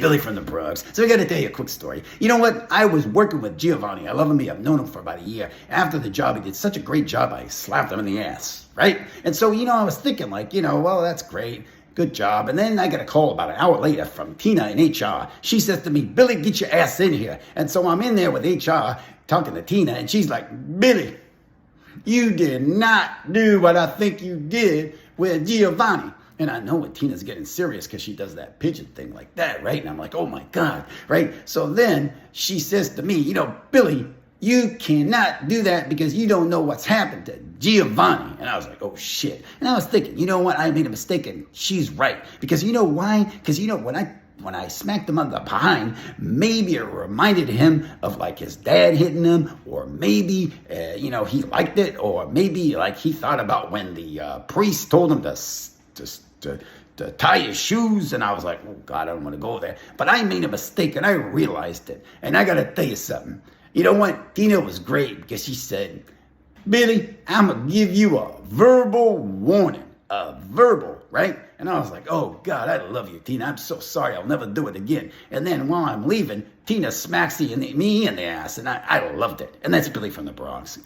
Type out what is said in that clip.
Billy from the Bronx. So I got to tell you a quick story. You know what? I was working with Giovanni. I love him. I've known him for about a year. After the job, he did such a great job, I slapped him in the ass, right? And so, I was thinking like, well, that's great. Good job. And then I got a call about an hour later from Tina in HR. She says to me, Billy, get your ass in here. And so I'm in there with HR talking to Tina, and she's like, Billy, you did not do what I think you did with Giovanni. And I know when Tina's getting serious because she does that pigeon thing like that, right? And I'm like, oh my God, right? So then she says to me, Billy, you cannot do that because you don't know what's happened to Giovanni. And I was like, oh shit. And I was thinking, you know what? I made a mistake and she's right. Because you know why? Because when I smacked him on the behind, maybe it reminded him of like his dad hitting him, or maybe, he liked it, or maybe like he thought about when the priest told him to tie his shoes, and I was like, oh God, I don't want to go there. But I made a mistake, and I realized it. And I got to tell you something. You know what? Tina was great because she said, Billy, I'm going to give you a verbal warning. A verbal, right? And I was like, oh God, I love you, Tina. I'm so sorry. I'll never do it again. And then while I'm leaving, Tina smacks me in the ass, and I loved it. And that's Billy from the Bronx.